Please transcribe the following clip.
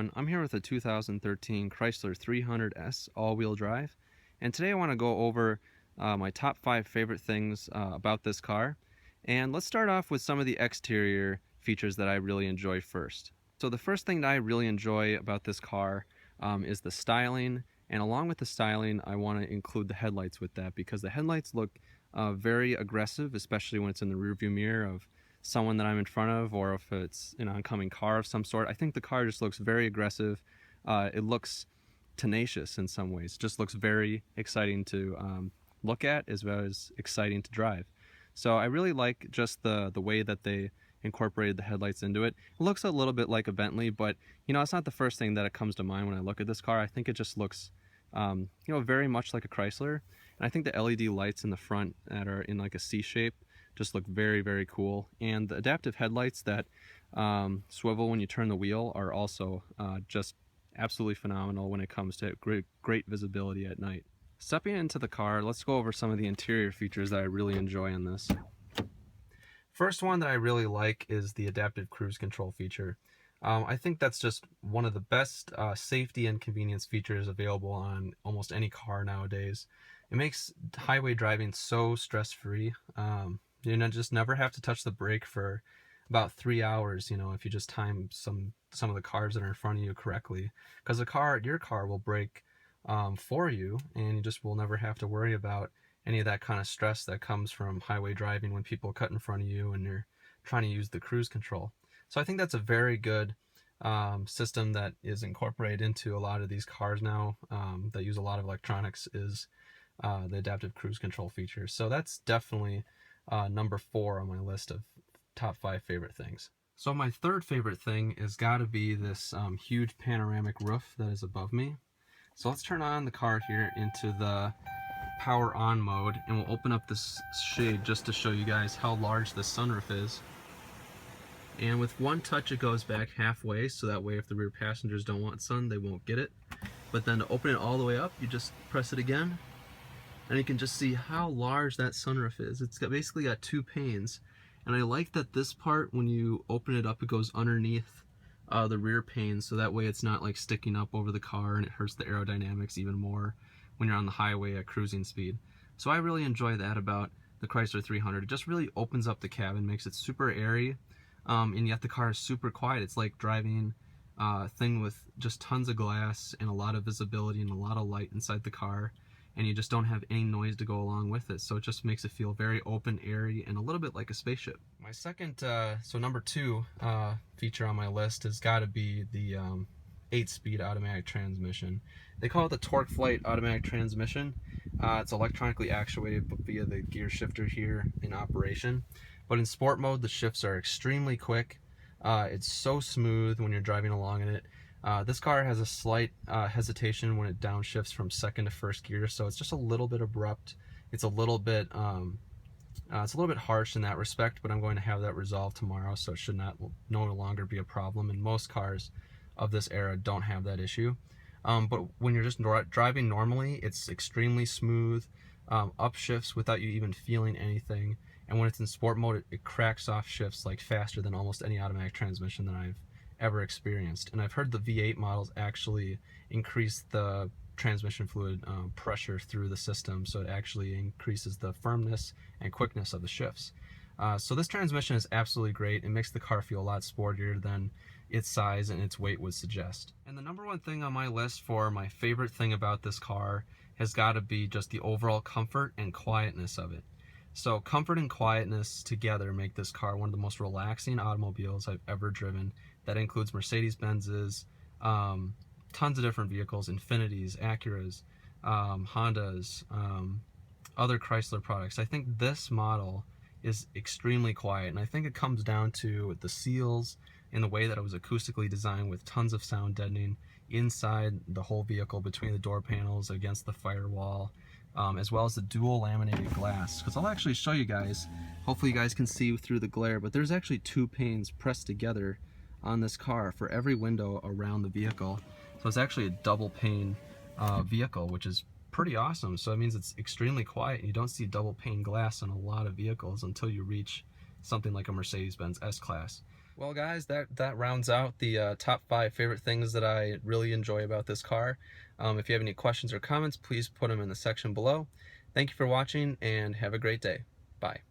everyone, I'm here with a 2013 Chrysler 300S all-wheel drive, and today I want to go over my top 5 favorite things about this car. And let's start off with some of the exterior features that I really enjoy first. So the first thing that I really enjoy about this car is the styling, and along with the styling I want to include the headlights with that, because the headlights look very aggressive, especially when it's in the rearview mirror of someone that I'm in front of, or if it's an oncoming car of some sort. I think the car just looks very aggressive. It looks tenacious in some ways. Just looks very exciting to look at, as well as exciting to drive. So I really like just the way that they incorporated the headlights into it. It looks a little bit like a Bentley, but it's not the first thing that it comes to mind when I look at this car. I think it just looks very much like a Chrysler. And I think the LED lights in the front that are in like a C shape just look very, very cool. And the adaptive headlights that swivel when you turn the wheel are also just absolutely phenomenal when it comes to great visibility at night. Stepping into the car, let's go over some of the interior features that I really enjoy in this. First one that I really like is the adaptive cruise control feature. I think that's just one of the best safety and convenience features available on almost any car nowadays. It makes highway driving so stress-free. You just never have to touch the brake for about 3 hours, if you just time some of the cars that are in front of you correctly. Because your car will brake for you, and you just will never have to worry about any of that kind of stress that comes from highway driving when people cut in front of you and you're trying to use the cruise control. So I think that's a very good system that is incorporated into a lot of these cars now that use a lot of electronics, is the adaptive cruise control feature. So that's definitely number 4 on my list of top 5 favorite things. So my third favorite thing has got to be this huge panoramic roof that is above me. So let's turn on the car here into the power on mode, and we'll open up this shade just to show you guys how large this sunroof is. And with one touch it goes back halfway, so that way if the rear passengers don't want sun, they won't get it. But then to open it all the way up, you just press it again, and you can just see how large that sunroof is. It's basically got 2 panes, and I like that this part, when you open it up, it goes underneath the rear pane, so that way it's not like sticking up over the car and it hurts the aerodynamics even more when you're on the highway at cruising speed. So I really enjoy that about the Chrysler 300. It just really opens up the cabin, makes it super airy, and yet the car is super quiet. It's like driving a thing with just tons of glass and a lot of visibility and a lot of light inside the car, and you just don't have any noise to go along with it. So it just makes it feel very open, airy, and a little bit like a spaceship. My second, so number 2 feature on my list has got to be the 8-speed automatic transmission. They call it the Torqueflite automatic transmission. It's electronically actuated via the gear shifter here in operation. But in sport mode, the shifts are extremely quick. It's so smooth when you're driving along in it. This car has a slight hesitation when it downshifts from second to first gear, so it's just a little bit abrupt. It's a little bit harsh in that respect, but I'm going to have that resolved tomorrow, so it should no longer be a problem. And most cars of this era don't have that issue. But when you're just driving normally, it's extremely smooth, upshifts without you even feeling anything. And when it's in sport mode, it cracks off shifts like faster than almost any automatic transmission that I've ever experienced. And I've heard the V8 models actually increase the transmission fluid pressure through the system, so it actually increases the firmness and quickness of the shifts. So this transmission is absolutely great. It makes the car feel a lot sportier than its size and its weight would suggest. And the number 1 thing on my list for my favorite thing about this car has got to be just the overall comfort and quietness of it. So comfort and quietness together make this car one of the most relaxing automobiles I've ever driven. That includes Mercedes-Benz's, tons of different vehicles, Infinitis, Acuras, Hondas, other Chrysler products. I think this model is extremely quiet, and I think it comes down to the seals and the way that it was acoustically designed, with tons of sound deadening inside the whole vehicle, between the door panels, against the firewall, as well as the dual laminated glass. Because I'll actually show you guys, hopefully you guys can see through the glare, but there's actually 2 panes pressed together on this car for every window around the vehicle. So it's actually a double pane vehicle, which is pretty awesome. So it means it's extremely quiet, and you don't see double pane glass on a lot of vehicles until you reach something like a Mercedes-Benz S-Class. Well, guys, that rounds out the top 5 favorite things that I really enjoy about this car. If you have any questions or comments, please put them in the section below. Thank you for watching and have a great day. Bye.